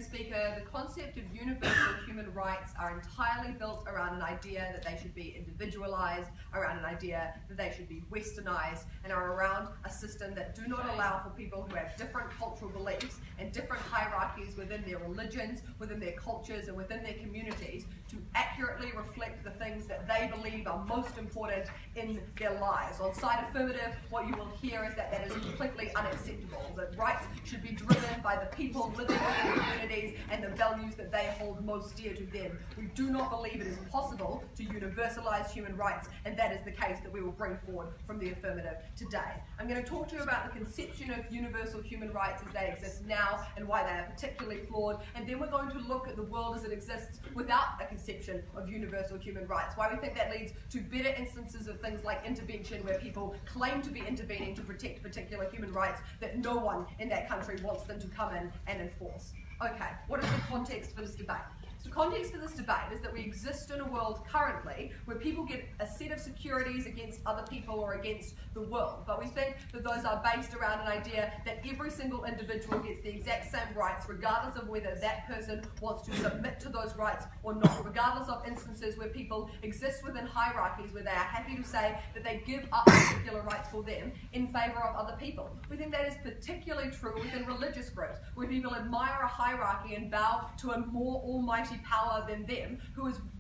speaker, the concept of universal human rights are entirely built around an idea that they should be individualized, around an idea that they should be westernized, and are around a system that do not allow for people who have different cultural beliefs and different hierarchies within their religions, within their cultures, and within their communities to accurately reflect the things that they believe are most important in their lives. On side affirmative, what you will hear is that that is completely unacceptable, that rights should be driven by the people living in their communities and the values that they hold most dear to them. We do not believe it is possible to universalize human rights, and that is the case that we will bring forward from the affirmative today. I'm going to talk to you about the conception of universal human rights as they exist now and why they are particularly flawed, and then we're going to look at the world as it exists without a conception of universal human rights, why we think that leads to better instances of things like intervention where people claim to be intervening to protect particular human rights that no one in that country wants them to come in and enforce. Okay, what is the context for this debate? The context for this debate is that we exist in a world currently where people get a set of securities against other people or against the world, but we think that those are based around an idea that every single individual gets the exact same rights regardless of whether that person wants to submit to those rights or not, regardless of instances where people exist within hierarchies where they are happy to say that they give up particular rights for them in favour of other people. We think that is particularly true within religious groups where people admire a hierarchy and bow to a more almighty power than them,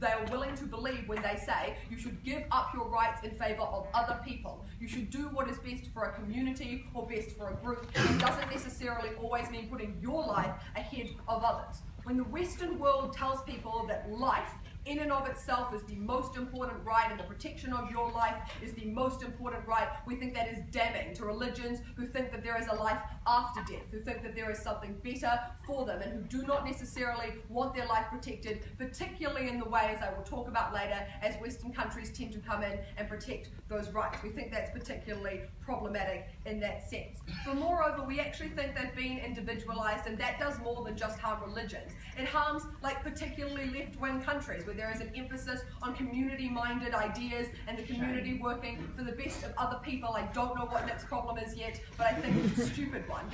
they are willing to believe when they say you should give up your rights in favour of other people. You should do what is best for a community or best for a group. It doesn't necessarily always mean putting your life ahead of others. When the Western world tells people that life in and of itself is the most important right and the protection of your life is the most important right, we think that is damning to religions who think that there is a life after death, who think that there is something better for them and who do not necessarily want their life protected, particularly in the ways I will talk about later as Western countries tend to come in and protect those rights. We think that's particularly problematic in that sense. But moreover, we actually think they've been individualized, and that does more than just harm religions. It harms particularly left-wing countries where there is an emphasis on community-minded ideas and the community working for the best of other people. I don't know what Nick's problem is yet, but I think it's a stupid one.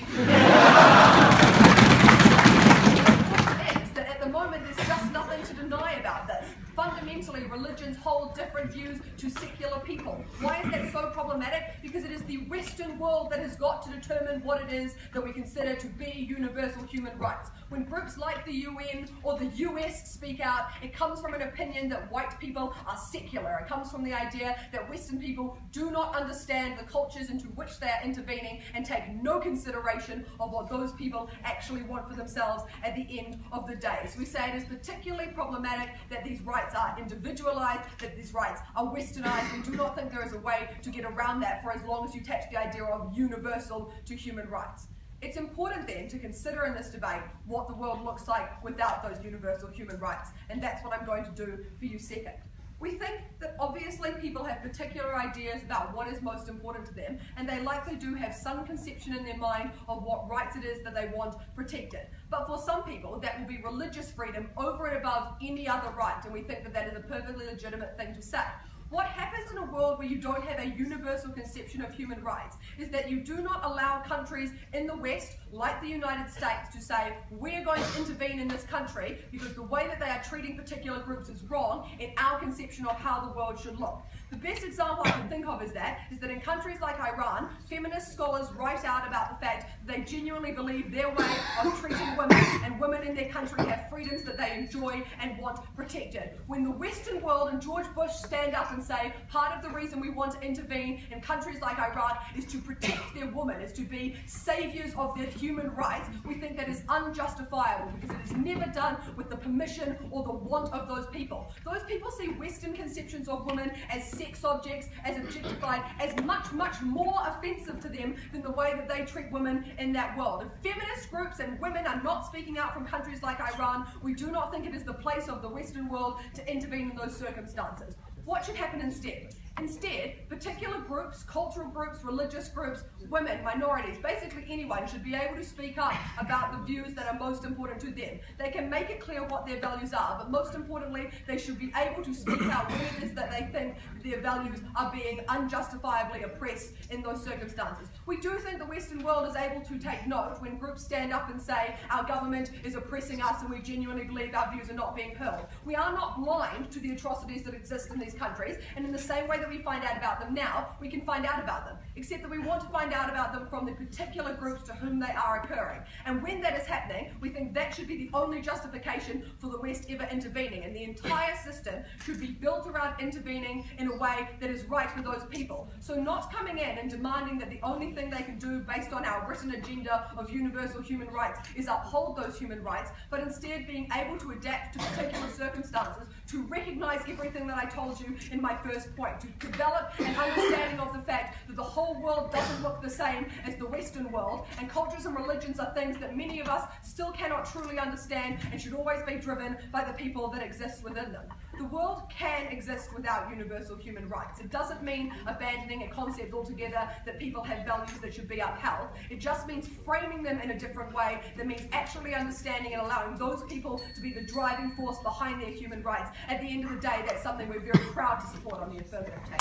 Is that at the moment there's just nothing to deny about this. Fundamentally, religions hold different views to secular people. Why is that so problematic? Because it is the Western world that has got to determine what it is that we consider to be universal human rights. When groups like the UN or the US speak out, it comes from an opinion that white people are secular. It comes from the idea that Western people do not understand the cultures into which they are intervening and take no consideration of what those people actually want for themselves at the end of the day. So we say it is particularly problematic that these rights are individualized, that these rights are westernized. We do not think there is a way to get around that for as long as you attach the idea of universal to human rights. It's important then to consider in this debate what the world looks like without those universal human rights, and that's what I'm going to do for you second. We think that obviously people have particular ideas about what is most important to them, and they likely do have some conception in their mind of what rights it is that they want protected. But for some people, that will be religious freedom over and above any other right, and we think that that is a perfectly legitimate thing to say. What happens in a world where you don't have a universal conception of human rights is that you do not allow countries in the West, like the United States, to say, we're going to intervene in this country because the way that they are treating particular groups is wrong in our conception of how the world should look. The best example I can think of is that in countries like Iran, feminist scholars write out about the fact that they genuinely believe their way of treating women and women in their country have freedoms that they enjoy and want protected. When the Western world and George Bush stand up and say part of the reason we want to intervene in countries like Iran is to protect their women, is to be saviours of their human rights, we think that is unjustifiable because it is never done with the permission or the want of those people. Those people see Western conceptions of women as sex objects, as objectified, as much, much more offensive to them than the way that they treat women in that world. If feminist groups and women are not speaking out from countries like Iran, we do not think it is the place of the Western world to intervene in those circumstances. What should happen instead? Instead, particular groups, cultural groups, religious groups, women, minorities, basically anyone should be able to speak up about the views that are most important to them. They can make it clear what their values are, but most importantly, they should be able to speak out when it is that they think their values are being unjustifiably oppressed in those circumstances. We do think the Western world is able to take note when groups stand up and say our government is oppressing us and we genuinely believe our views are not being heard. We are not blind to the atrocities that exist in these countries, and in the same way that we find out about them now, we can find out about them, except that we want to find out about them from the particular groups to whom they are occurring. And when that is happening, we think that should be the only justification for the West ever intervening, and the entire system should be built around intervening in a way that is right for those people. So not coming in and demanding that the only thing they can do based on our written agenda of universal human rights is uphold those human rights, but instead being able to adapt to particular circumstances, to recognise everything that I told you in my first point, to develop an understanding of the fact that the whole world doesn't look the same as the Western world, and cultures and religions are things that many of us still cannot truly understand and should always be driven by the people that exist within them. The world can exist without universal human rights. It doesn't mean abandoning a concept altogether that people have values that should be upheld. It just means framing them in a different way that means actually understanding and allowing those people to be the driving force behind their human rights. At the end of the day, that's something we're very proud to support on the affirmative take.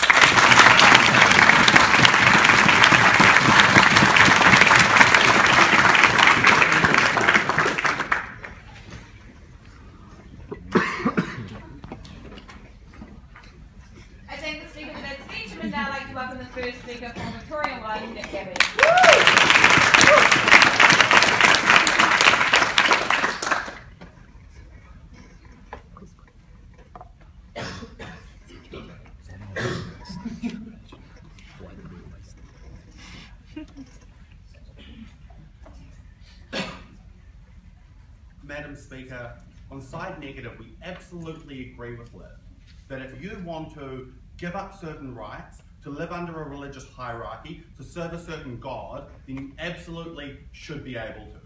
Now I'd like to welcome the first speaker from Victoria Wine, Nick Gabby. Madam Speaker, on side negative, we absolutely agree with Liv that if you want to give up certain rights, to live under a religious hierarchy, to serve a certain god, then you absolutely should be able to.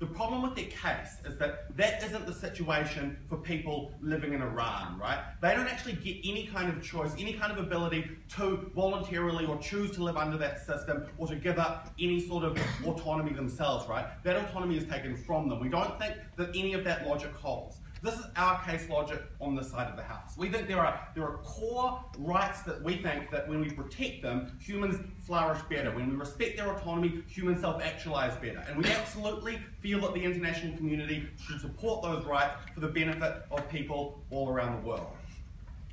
The problem with their case is that that isn't the situation for people living in Iran, right? They don't actually get any kind of choice, any kind of ability to voluntarily or choose to live under that system or to give up any sort of autonomy themselves, right? That autonomy is taken from them. We don't think that any of that logic holds. This is our case logic on this side of the house. We think there are core rights that we think that when we protect them, humans flourish better. When we respect their autonomy, humans self-actualize better. And we absolutely feel that the international community should support those rights for the benefit of people all around the world.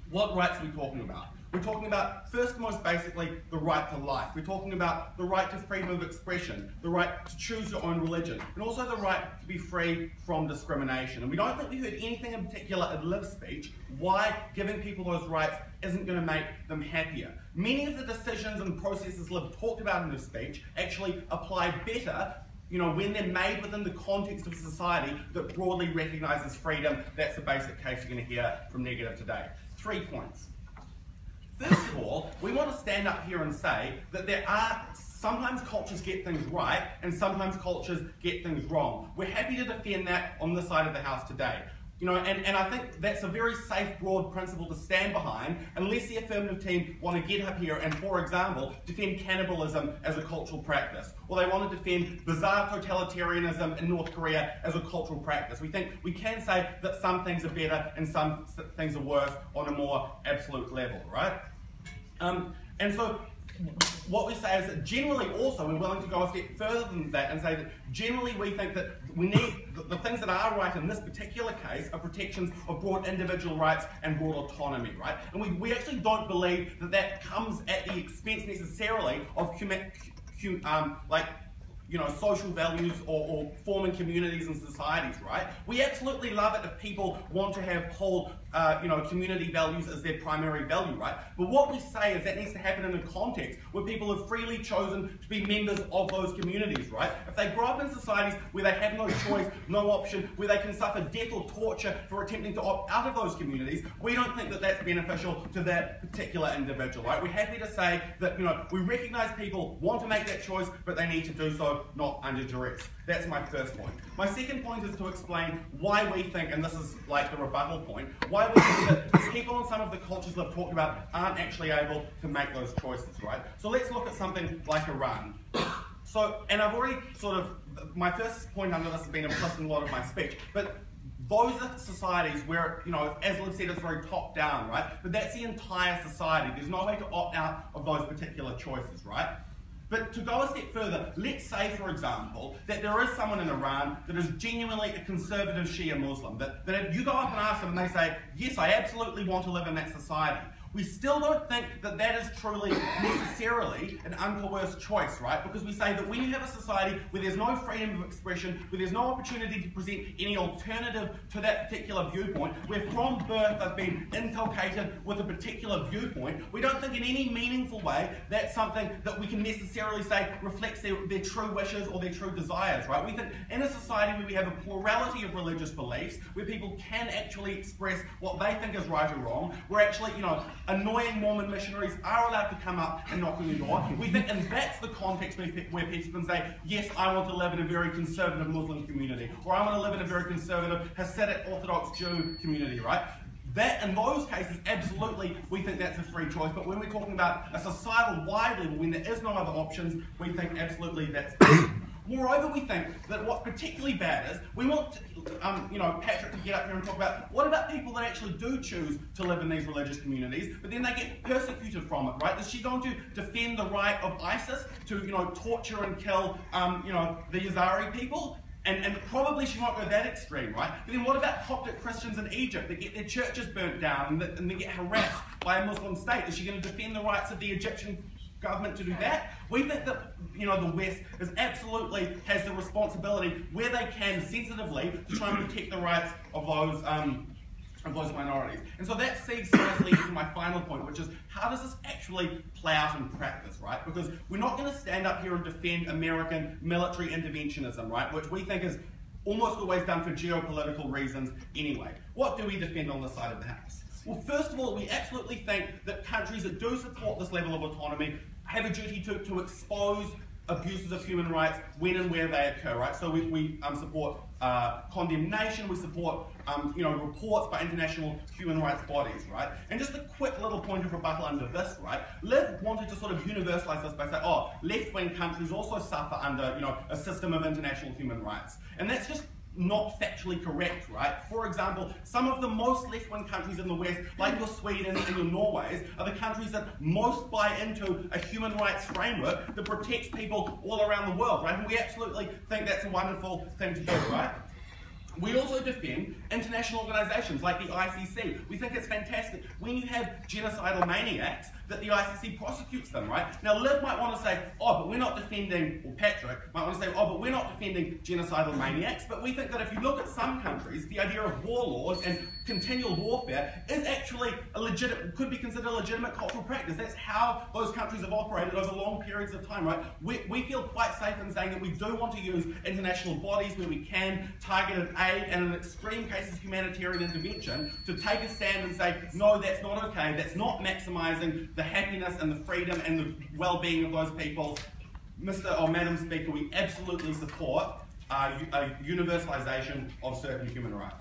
What rights are we talking about? We're talking about, first and most basically, the right to life. We're talking about the right to freedom of expression, the right to choose your own religion, and also the right to be free from discrimination. And we don't think we heard anything in particular in Liv's speech why giving people those rights isn't going to make them happier. Many of the decisions and processes Liv talked about in her speech actually apply better when they're made within the context of a society that broadly recognises freedom. That's the basic case you're going to hear from Negative today. 3 points. First of all, we want to stand up here and say that sometimes cultures get things right and sometimes cultures get things wrong. We're happy to defend that on this side of the house today. And I think that's a very safe, broad principle to stand behind, unless the affirmative team want to get up here and, for example, defend cannibalism as a cultural practice, or they want to defend bizarre totalitarianism in North Korea as a cultural practice. We think we can say that some things are better and some things are worse on a more absolute level, right? And so what we say is that generally also we're willing to go a step further than that and say that generally we think that we need the things that are right in this particular case are protections of broad individual rights and broad autonomy, right? And we actually don't believe that that comes at the expense necessarily of social values or forming communities and societies, right? We absolutely love it if people want to hold community values as their primary value, right? But what we say is that needs to happen in a context where people have freely chosen to be members of those communities, right? If they grow up in societies where they have no choice, no option, where they can suffer death or torture for attempting to opt out of those communities, we don't think that that's beneficial to that particular individual, right? We're happy to say that, we recognise people want to make that choice, but they need to do so so not under duress. That's my first point. My second point is to explain why we think, and this is like the rebuttal point, why we think that people in some of the cultures that I've talked about aren't actually able to make those choices, right? So let's look at something like Iran. So, and I've already sort of, my first point under this has been implicit in a lot of my speech, but those are societies where, you know, as Liv said, it's very top down, right? But that's the entire society. There's no way to opt out of those particular choices, right? But to go a step further, let's say, for example, that there is someone in Iran that is genuinely a conservative Shia Muslim, that if you go up and ask them and they say, yes, I absolutely want to live in that society, we still don't think that that is truly necessarily an uncoerced choice, right? Because we say that when you have a society where there's no freedom of expression, where there's no opportunity to present any alternative to that particular viewpoint, where from birth they've been inculcated with a particular viewpoint, we don't think in any meaningful way that's something that we can necessarily say reflects their true wishes or their true desires, right? We think in a society where we have a plurality of religious beliefs, where people can actually express what they think is right or wrong, where actually, you know, annoying Mormon missionaries are allowed to come up and knock on your door. We think, and that's the context where people can say, yes, I want to live in a very conservative Muslim community, or I want to live in a very conservative Hasidic Orthodox Jew community, right? That, in those cases, absolutely, we think that's a free choice. But when we're talking about a societal wide level, when there is no other options, we think absolutely that's Moreover, we think that what's particularly bad is we want, you know, Patrick to get up here and talk about what about people that actually do choose to live in these religious communities, but then they get persecuted from it, right? Is she going to defend the right of ISIS to, you know, torture and kill, you know, the Yazari people? And probably she won't go that extreme, right? But then what about Coptic Christians in Egypt that get their churches burnt down and they get harassed by a Muslim state? Is she going to defend the rights of the Egyptian government to do that? We think that, you know, the West absolutely has the responsibility where they can sensitively to try and protect the rights of those minorities. And so that segues nicely into my final point, which is how does this actually play out in practice, right? Because we're not going to stand up here and defend American military interventionism, right? Which we think is almost always done for geopolitical reasons anyway. What do we defend on this side of the house? Well, first of all, we absolutely think that countries that do support this level of autonomy have a duty to expose abuses of human rights when and where they occur, right? So we support condemnation, we support you know, reports by international human rights bodies, right? And just a quick little point of rebuttal under this, right? Liv wanted to sort of universalise this by saying, oh, left-wing countries also suffer under, you know, a system of international human rights. And that's just not factually correct, right? For example, some of the most left-wing countries in the West, like your Sweden and your Norways, are the countries that most buy into a human rights framework that protects people all around the world, right? And we absolutely think that's a wonderful thing to do, right? We also defend international organisations like the ICC. We think it's fantastic when you have genocidal maniacs that the ICC prosecutes them, right? Now, Liv might want to say, oh, but we're not defending, or Patrick might want to say, oh, but we're not defending genocidal maniacs. But we think that if you look at some countries, the idea of warlords and continual warfare is actually could be considered a legitimate cultural practice. That's how those countries have operated over long periods of time, right? We feel quite safe in saying that we do want to use international bodies where we can, targeted aid, and in extreme cases humanitarian intervention, to take a stand and say, no, that's not okay, that's not maximising the happiness and the freedom and the well-being of those people. Mr. or Madam Speaker, we absolutely support a universalisation of certain human rights.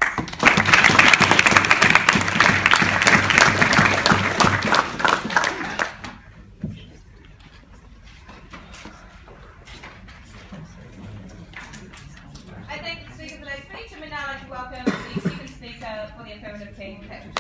I thank the Speaker for that speech, and we'd now like to welcome the second Speaker for the affirmative team, Patrick.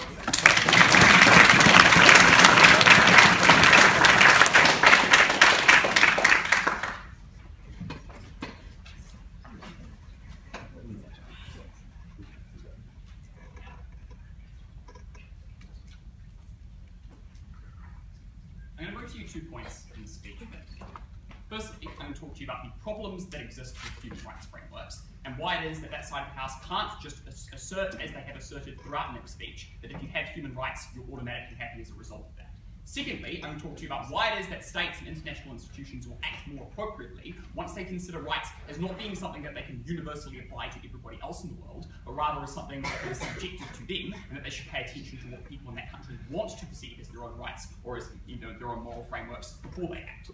I'm going to bring to you 2 points in this speech. First, I'm going to talk to you about the problems that exist with human rights frameworks and why it is that that side of the House can't just assert, as they have asserted throughout Nick's speech, that if you have human rights, you're automatically happy as a result of that. Secondly, I'm going to talk to you about why it is that states and international institutions will act more appropriately once they consider rights as not being something that they can universally apply to everybody else in the world, but rather as something that is subjective to them, and that they should pay attention to what people in that country want to perceive as their own rights or as their own moral frameworks before they act.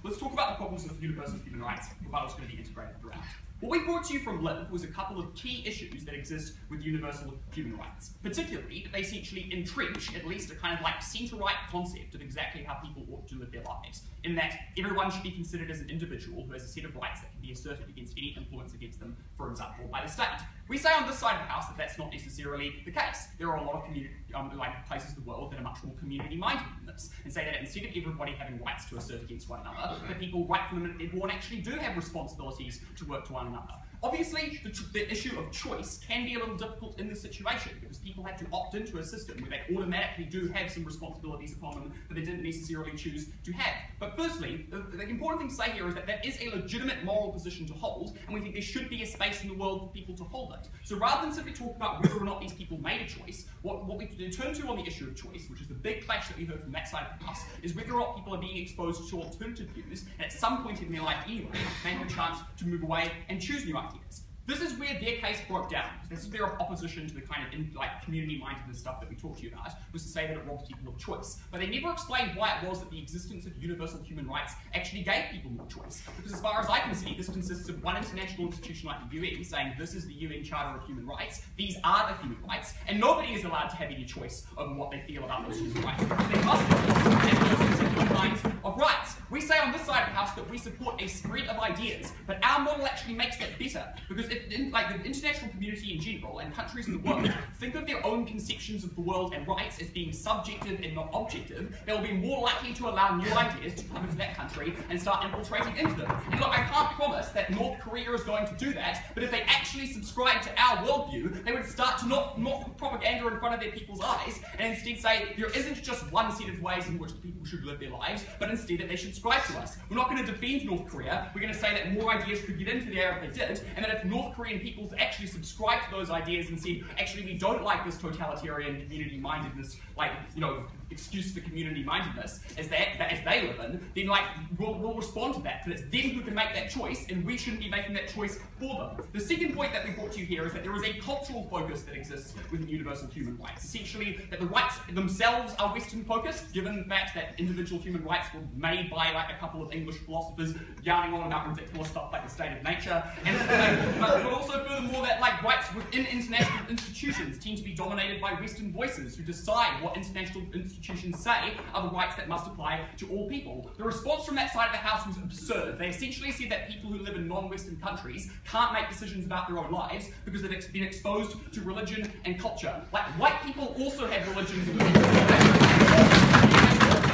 Let's talk about the problems with universal human rights and what it's going to be integrated throughout. What we brought to you from LIV was a couple of key issues that exist with universal human rights. Particularly, that they essentially entrench at least a kind of like centre-right concept of exactly how people ought to live their lives, in that everyone should be considered as an individual who has a set of rights that can be asserted against any influence against them, for example, by the state. We say on this side of the house that that's not necessarily the case. There are a lot of places in the world that are much more community-minded than this, and say that instead of everybody having rights to assert against one another, that people right from the minute they're born actually do have responsibilities to work to one another. Obviously, the issue of choice can be a little difficult in this situation because people have to opt into a system where they automatically do have some responsibilities upon them that they didn't necessarily choose to have. But firstly, the important thing to say here is that that is a legitimate moral position to hold, and we think there should be a space in the world for people to hold it. So rather than simply talk about whether or not these people made a choice, what we turn to on the issue of choice, which is the big clash that we heard from that side of the house, is whether or not people are being exposed to alternative views, and at some point in their life anyway, they have a chance to move away and choose new ideas. This is where their case broke down. This is their opposition to the kind of community-mindedness stuff that we talked to you about, was to say that it robs people of choice. But they never explained why it was that the existence of universal human rights actually gave people more choice. Because as far as I can see, this consists of one international institution like the UN saying this is the UN Charter of Human Rights, these are the human rights, and nobody is allowed to have any choice over what they feel about those human rights, because they must have those particular kinds of rights. We say on this side of the house that we support a spread of ideas, but our model actually makes that better, because if the international community in general and countries in the world think of their own conceptions of the world and rights as being subjective and not objective, they'll be more likely to allow new ideas to come into that country and start infiltrating into them. And look, I can't promise that North Korea is going to do that, but if they actually subscribe to our worldview, they would start to not put propaganda in front of their people's eyes and instead say there isn't just one set of ways in which people should live their lives, but instead that they should subscribe to us. We're not going to defend North Korea, we're going to say that more ideas could get into there if they did, and that if North Korean peoples actually subscribe to those ideas and said, actually we don't like this totalitarian community-mindedness, excuse for community-mindedness as they live in, then we'll respond to that. But it's them who can make that choice, and we shouldn't be making that choice for them. The second point that we brought to you here is that there is a cultural focus that exists within universal human rights. Essentially, that the rights themselves are Western-focused, given the fact that individual human rights were made by a couple of English philosophers yarning on about ridiculous stuff like the state of nature, but also furthermore that rights within international institutions tend to be dominated by Western voices who decide what international institutions say are the rights that must apply to all people. The response from that side of the house was absurd. They essentially said that people who live in non-Western countries can't make decisions about their own lives because they've been exposed to religion and culture. White people also have religions and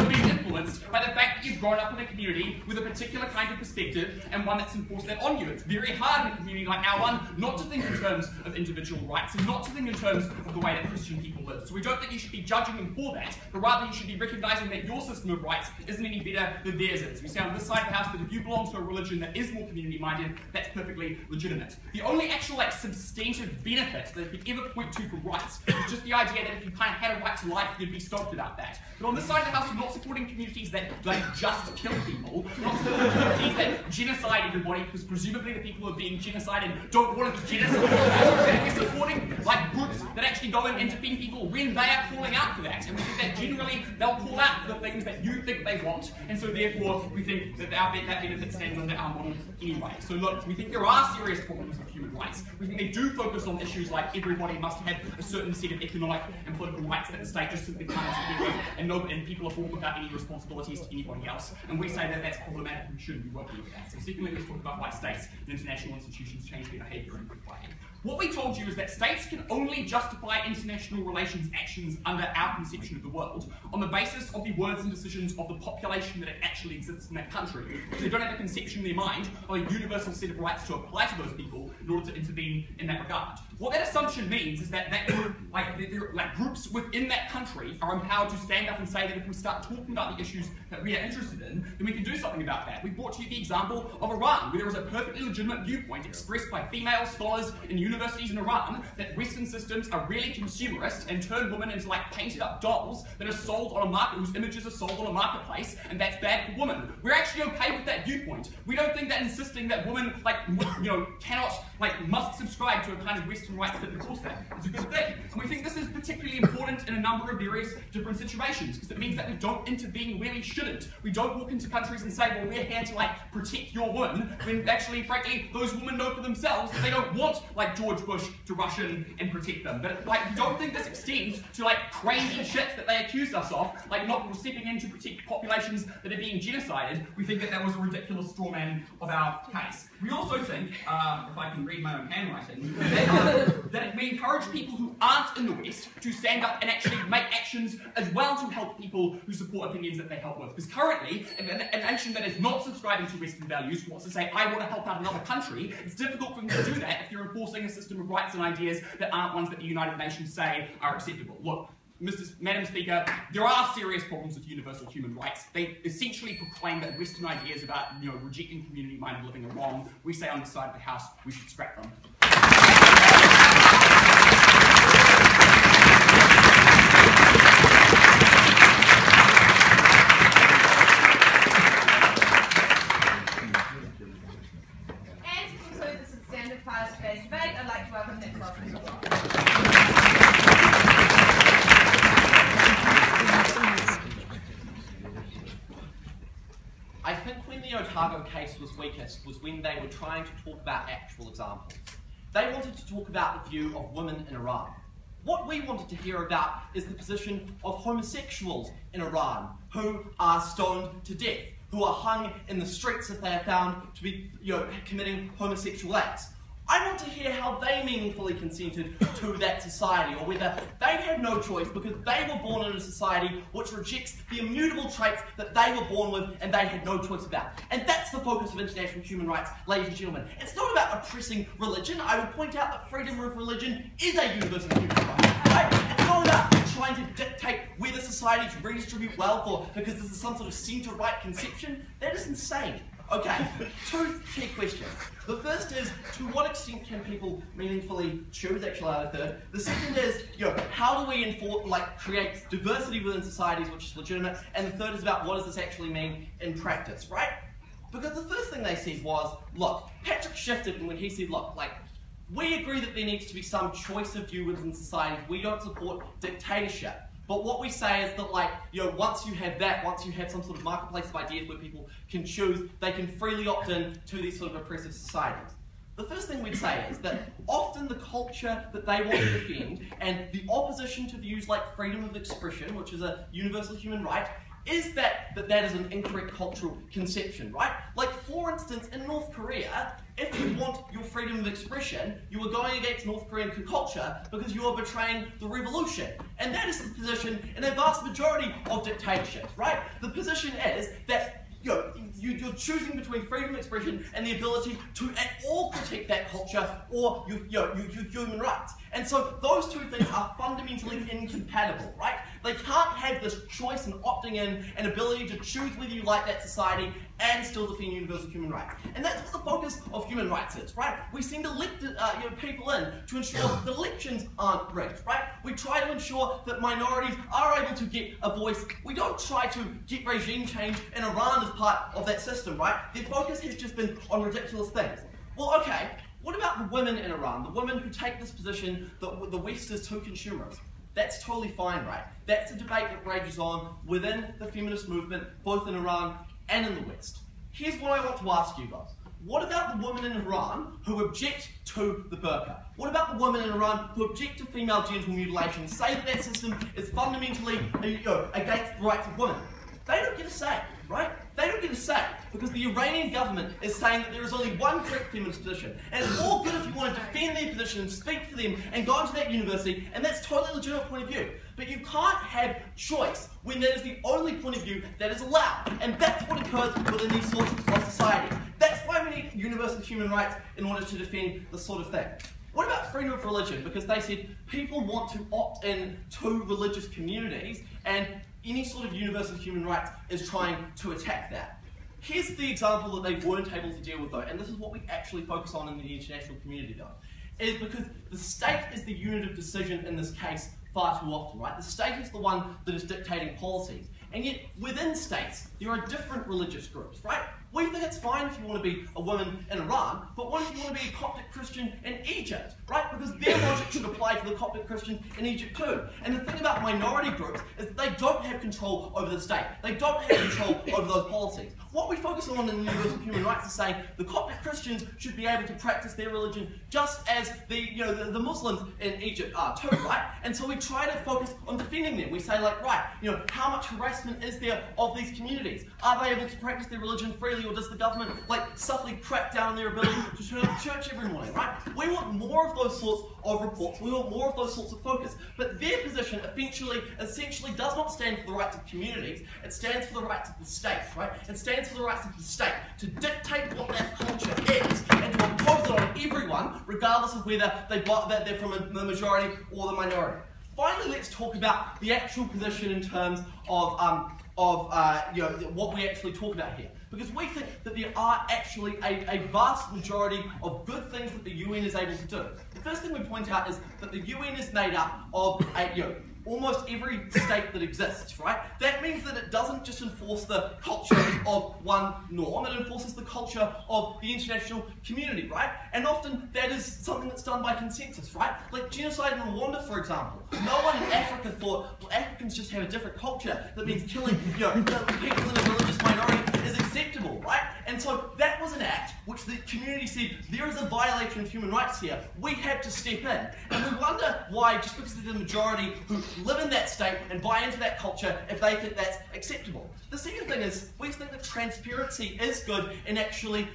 being influenced by the fact that you've grown up in a community with a particular kind of perspective and one that's enforced that on you. It's very hard in a community like our one not to think in terms of individual rights and not to think in terms of the way that Christian people live. So we don't think you should be judging them for that, but rather you should be recognising that your system of rights isn't any better than theirs is. We say on this side of the house that if you belong to a religion that is more community-minded, that's perfectly legitimate. The only actual substantive benefit that we could ever point to for rights is just the idea that if you kind of had a right to life, you'd be stoked about that. But on this side of the house, we're not supporting communities that just kill people. We're not supporting communities that genocide everybody, because presumably the people who are being genocided don't want to be genocided. We're supporting groups that actually go in and defend people when they are calling out for that. And we think that generally they'll call out for the things that you think they want, and so therefore we think that that benefit stands under our model anyway. So look, we think there are serious problems with human rights. We think they do focus on issues like everybody must have a certain set of economic and political rights that the state just simply can't interfere with, and people are born without any responsibilities to anybody else. And we say that that's problematic and we shouldn't be working with that. So secondly, let's talk about why states and international institutions change their behaviour in a good way. What we told you is that states can only justify international relations actions under our conception of the world on the basis of the words and decisions of the population that actually exists in that country. Because they don't have a conception in their mind of a universal set of rights to apply to those people in order to intervene in that regard. What that assumption means is that groups within that country are empowered to stand up and say that if we start talking about the issues that we are interested in, then we can do something about that. We brought to you the example of Iran, where there is a perfectly legitimate viewpoint expressed by female scholars in universities in Iran that Western systems are really consumerist and turn women into like painted up dolls that are sold on a market, whose images are sold on a marketplace, and that's bad for women. We're actually okay with that viewpoint. We don't think that insisting that women must subscribe to a kind of Western rights that enforce that is a good thing. And we think this is particularly important in a number of various different situations, because it means that we don't intervene where we shouldn't. We don't walk into countries and say, well, we're here to protect your women, when actually, frankly, those women know for themselves that they don't want George Bush to rush in and protect them. But we don't think this extends to crazy shit that they accused us of, not stepping in to protect populations that are being genocided. We think that that was a ridiculous straw man of our case. We also think, if I can read my own handwriting, that we encourage people who aren't in the West to stand up and actually make actions as well to help people who support opinions that they help with. Because currently, a nation that is not subscribing to Western values wants to say, I want to help out another country, it's difficult for them to do that if you're enforcing a system of rights and ideas that aren't ones that the United Nations say are acceptable. Look, Madam Speaker, there are serious problems with universal human rights. They essentially proclaim that Western ideas about rejecting community-minded living are wrong. We say on this side of the House we should scrap them. And to conclude the substantive part of today's debate, I'd like to welcome Nick Wilson. I think when the Otago case was weakest was when they were trying to talk about actual examples. They wanted to talk about the view of women in Iran. What we wanted to hear about is the position of homosexuals in Iran who are stoned to death, who are hung in the streets if they are found to be committing homosexual acts. I want to hear how they meaningfully consented to that society, or whether they had no choice because they were born in a society which rejects the immutable traits that they were born with and they had no choice about. And that's the focus of international human rights, ladies and gentlemen. It's not about oppressing religion. I would point out that freedom of religion is a universal human right. Right? It's not about trying to dictate whether societies redistribute wealth or because this is some sort of centre-right conception. That is insane. Okay, two key questions. The first is, to what extent can people meaningfully choose? Actually, I have a third. The second is, how do we create diversity within societies which is legitimate? And the third is about what does this actually mean in practice, right? Because the first thing they said was, look, Patrick shifted when he said, look, we agree that there needs to be some choice of view within societies. We don't support dictatorship. But what we say is that, once you have that, once you have some sort of marketplace of ideas where people can choose, they can freely opt in to these sort of oppressive societies. The first thing we'd say is that often the culture that they want to defend and the opposition to views like freedom of expression, which is a universal human right, is that is an incorrect cultural conception, right? For instance, in North Korea, if you want your freedom of expression, you are going against North Korean culture because you are betraying the revolution. And that is the position in a vast majority of dictatorships, right? The position is that you're choosing between freedom of expression and the ability to at all critique that culture or your human rights. And so those two things are fundamentally incompatible, right? They can't have this choice and opting in and ability to choose whether you like that society and still defend universal human rights. And that's what the focus of human rights is, right? We send elected people in to ensure the elections aren't rigged, right? We try to ensure that minorities are able to get a voice. We don't try to get regime change in Iran as part of that system, right? Their focus has just been on ridiculous things. Well, okay, what about the women in Iran? The women who take this position that the West is too consumerist? That's totally fine, right? That's a debate that rages on within the feminist movement, both in Iran and in the West. Here's what I want to ask you guys. What about the women in Iran who object to the burqa? What about the women in Iran who object to female genital mutilation, say that that system is fundamentally against the rights of women? They don't get a say, right? They don't get a say because the Iranian government is saying that there is only one correct feminist position. And it's all good if you want to defend their position and speak for them and go into that university, and that's totally legitimate point of view. But you can't have choice when that is the only point of view that is allowed. And that's what occurs within these sorts of societies. That's why we need universal human rights in order to defend this sort of thing. What about freedom of religion? Because they said people want to opt in to religious communities, and any sort of universal human rights is trying to attack that. Here's the example that they weren't able to deal with though, and this is what we actually focus on in the international community though, is because the state is the unit of decision in this case far too often, right? The state is the one that is dictating policies. And yet, within states, there are different religious groups, right? We think it's fine if you want to be a woman in Iran, but what if you want to be a Coptic Christian in Egypt, right? Because their logic should apply to the Coptic Christians in Egypt too. And the thing about minority groups is that they don't have control over the state. They don't have control over those policies. What we focus on in universal human rights is saying the Coptic Christians should be able to practice their religion just as the Muslims in Egypt are too, right? And so we try to focus on defending them. We say like, right, how much harassment is there of these communities? Are they able to practice their religion freely, or does the government subtly crack down on their ability to turn up to church every morning, right? We want more of those sorts of reports. We want more of those sorts of focus. But their position essentially does not stand for the rights of communities. It stands for the rights of the state, right? It stands for the rights of the state to dictate what that culture is and to impose it on everyone, regardless of whether they're from the majority or the minority. Finally, let's talk about the actual position in terms of what we actually talk about here. Because we think that there are actually a vast majority of good things that the UN is able to do. The first thing we point out is that the UN is made up of almost every state that exists, right? That means that it doesn't just enforce the culture of one norm, it enforces the culture of the international community, right? And often that is something that's done by consensus, right? Like genocide in Rwanda, for example. No one in Africa thought, well, Africans just have a different culture. That means killing people in a religious minority is acceptable, right? And so that was an act which the community said, there is a violation of human rights here. We have to step in. And we wonder why, just because they're the majority who live in that state and buy into that culture, if they think that's acceptable. The second thing is, we think that transparency is good in actually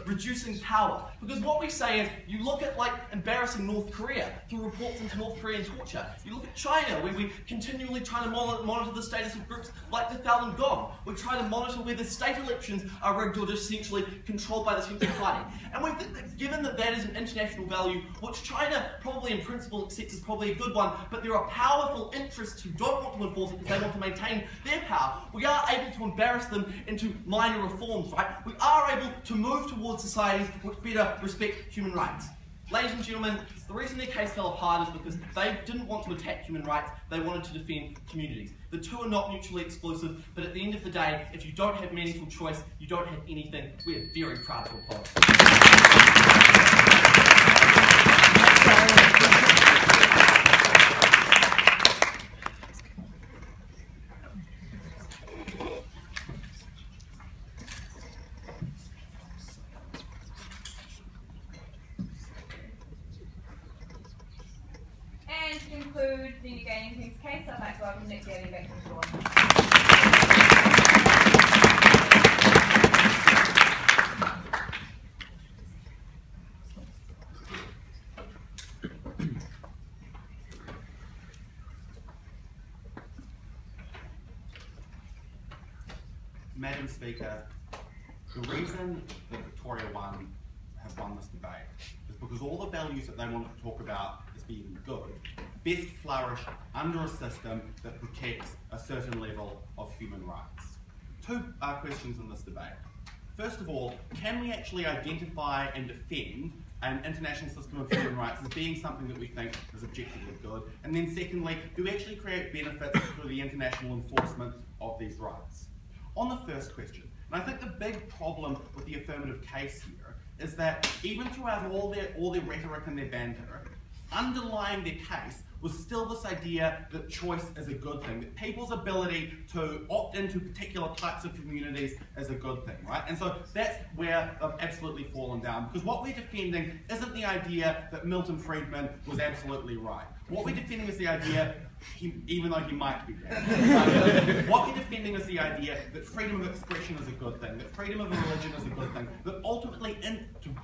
reducing power. Because what we say is, you look at embarrassing North Korea through reports into North Korean torture. You look at China, where we continually try to monitor the status of groups like the Falun Gong. We try to monitor whether state elections are rigged or just essentially controlled by the central party. And we think that given that that is an international value, which China probably in principle accepts as probably a good one, but there are powerful interests who don't want to enforce it because they want to maintain their power, we are able to embarrass them into minor reforms, right? We are able to move towards societies which better respect human rights. Ladies and gentlemen, the reason their case fell apart is because they didn't want to attack human rights, they wanted to defend communities. The two are not mutually exclusive, but at the end of the day, if you don't have meaningful choice, you don't have anything. We're very proud to oppose. And to conclude the New Gaming King's case, I'd like to welcome Nick Daly back to the floor. Madam Speaker, the reason that Victoria have won this debate is because all the values that they wanted to talk about as being good best flourish under a system that protects a certain level of human rights. Two questions in this debate. First of all, can we actually identify and defend an international system of human rights as being something that we think is objectively good? And then secondly, do we actually create benefits through the international enforcement of these rights? On the first question, and I think the big problem with the affirmative case here is that even throughout all their rhetoric and their banter, underlying their case was still this idea that choice is a good thing, that people's ability to opt into particular types of communities is a good thing, right? And so that's where they've absolutely fallen down, because what we're defending isn't the idea that Milton Friedman was absolutely right. What we're defending is the idea, even though he might be right, what we're defending is the idea that freedom of expression is a good thing, that freedom of religion is a good thing, that ultimately,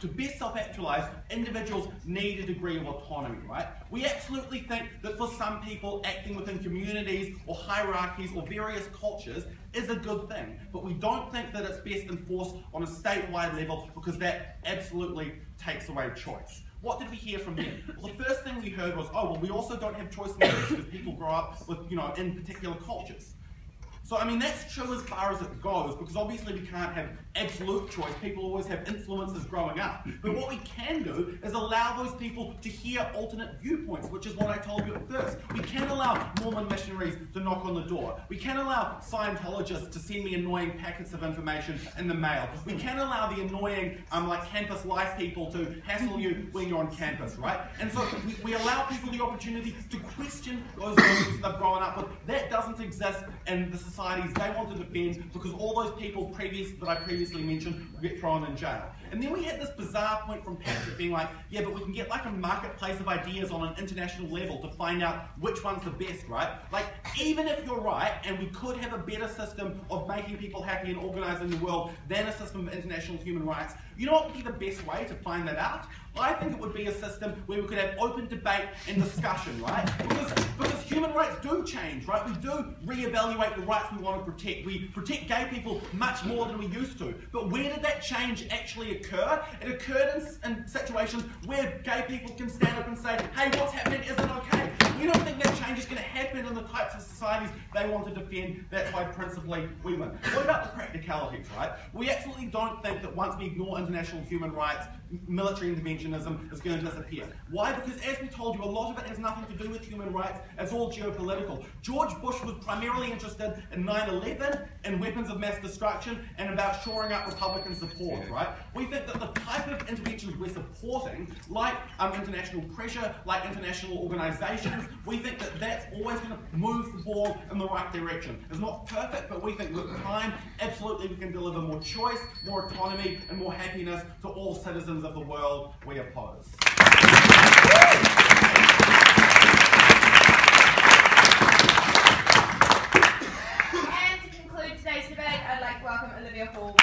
to best self-actualize, individuals need a degree of autonomy, right? We absolutely think that for some people, acting within communities or hierarchies or various cultures is a good thing, but we don't think that it's best enforced on a statewide level because that absolutely takes away choice. what did we hear from them? Well, the first thing we heard was, oh, well, we also don't have choice in marriage because people grow up with, in particular cultures. So, I mean, that's true as far as it goes, because obviously we can't have absolute choice. People always have influences growing up. But what we can do is allow those people to hear alternate viewpoints, which is what I told you at first. We can allow Mormon missionaries to knock on the door. We can allow Scientologists to send me annoying packets of information in the mail. We can allow the annoying, campus life people to hassle you when you're on campus, right? And so we allow people the opportunity to question those values they've grown up with. That doesn't exist in the societies they want to defend, because all those people that I previously mentioned will get thrown in jail. And then we had this bizarre point from Patrick being like, yeah, but we can get like a marketplace of ideas on an international level to find out which one's the best, right? Like, even if you're right, and we could have a better system of making people happy and organising the world than a system of international human rights, you know what would be the best way to find that out? I think it would be a system where we could have open debate and discussion, right? Because human rights do change, right? We do reevaluate the rights we want to protect. We protect gay people much more than we used to. But where did that change actually occur? It occurred in situations where gay people can stand up and say, hey, what's happening isn't okay. We don't think that change is going to happen in the types of societies they want to defend. That's why principally we win. What about the practicalities, right? We absolutely don't think that once we ignore international human rights, military interventionism is going to disappear. Why? Because as we told you, a lot of it has nothing to do with human rights. It's all geopolitical. George Bush was primarily interested in 9/11 and weapons of mass destruction and about shoring up Republican support, right? We think that the type of interventions we're supporting, like international pressure, like international organisations, we think that that's always going to move the ball in the right direction. It's not perfect, but we think with time, absolutely we can deliver more choice, more autonomy, and more happiness to all citizens of the world we oppose. And to conclude today's debate, I'd like to welcome Olivia Hall.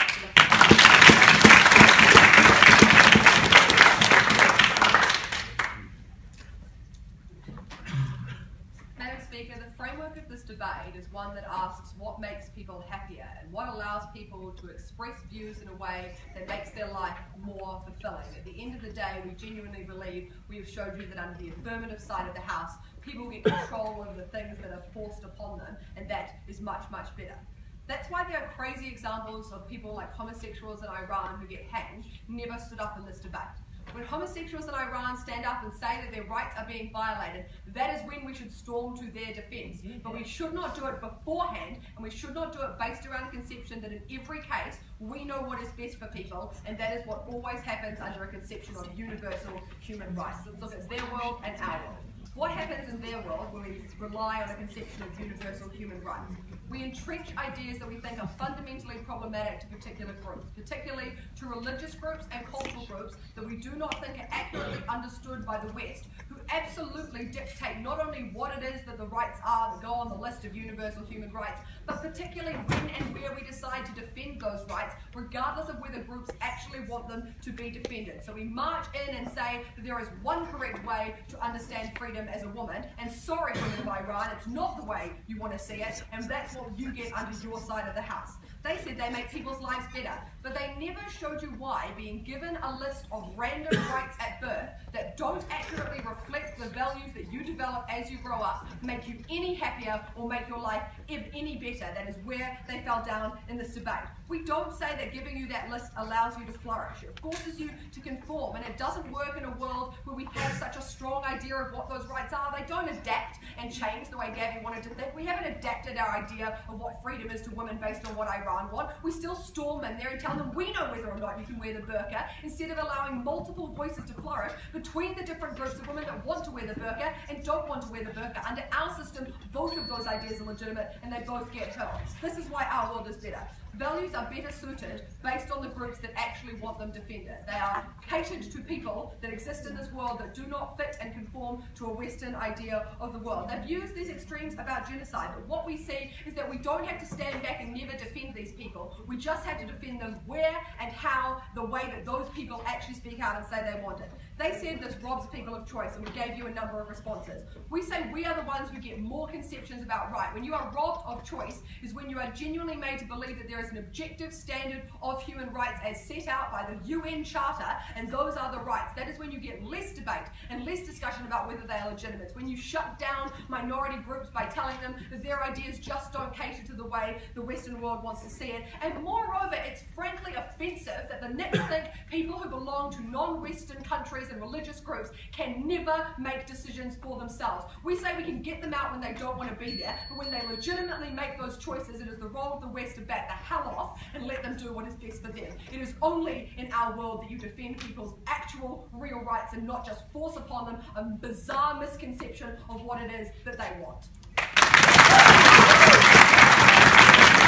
Madam Speaker, the framework of this debate is one that asks what makes people happier and what allows people to express views in a way that makes their life more fulfilling. At the end of the day, we genuinely believe we have showed you that under the affirmative side of the House, people get control over the things that are forced upon them, and that is much, much better. That's why there are crazy examples of people like homosexuals in Iran who get hanged never stood up in this debate. When homosexuals in Iran stand up and say that their rights are being violated, that is when we should storm to their defence. But we should not do it beforehand, and we should not do it based around the conception that in every case we know what is best for people, and that is what always happens under a conception of universal human rights. Let's look at their world and our world. What happens in their world when we rely on a conception of universal human rights? We entrench ideas that we think are fundamentally problematic to particular groups, particularly to religious groups and cultural groups that we do not think are accurately understood by the West, who absolutely dictate not only what it is that the rights are that go on the list of universal human rights, but particularly when and where we decide to defend those rights, regardless of whether groups actually want them to be defended. So we march in and say that there is one correct way to understand freedom as a woman, and sorry, women of Iran, it's not the way you want to see it, and that's what you get under your side of the house. They said they make people's lives better, but they never showed you why being given a list of random rights at birth that don't accurately reflect the values that you develop as you grow up make you any happier or make your life any better. That is where they fell down in this debate. We don't say that giving you that list allows you to flourish. It forces you to conform, and it doesn't work in a world where we have such a strong idea of what those rights are. They don't adapt and change the way Gabby wanted to think. We haven't adapted our idea of what freedom is to women based on what Iran want. We still storm in there and tell them we know whether or not you can wear the burqa, instead of allowing multiple voices to flourish between the different groups of women that want to wear the burqa and don't want to wear the burqa. Under our system, both of those ideas are legitimate and they both get held. This is why our world is better. Values are better suited based on the groups that actually want them defended. They are catered to people that exist in this world that do not fit and conform to a Western idea of the world. They've used these extremes about genocide, but what we see is that we don't have to stand back and never defend these people. We just had to defend them where and how, the way that those people actually speak out and say they want it. They said this robs people of choice, and we gave you a number of responses. We say we are the ones who get more conceptions about right. When you are robbed of choice is when you are genuinely made to believe that there is an objective standard of human rights as set out by the UN Charter, and those are the rights. That is when you get less debate and less discussion about whether they are legitimate. It's when you shut down minority groups by telling them that their ideas just don't cater to the way the Western world wants to see it. And moreover, it's frankly offensive that the Nips think people who belong to non-Western countries and religious groups can never make decisions for themselves. We say we can get them out when they don't want to be there, but when they legitimately make those choices, it is the role of the West to back the hell off and let them do what is best for them. It is only in our world that you defend people's actual real rights and not just force upon them a bizarre misconception of what it is that they want.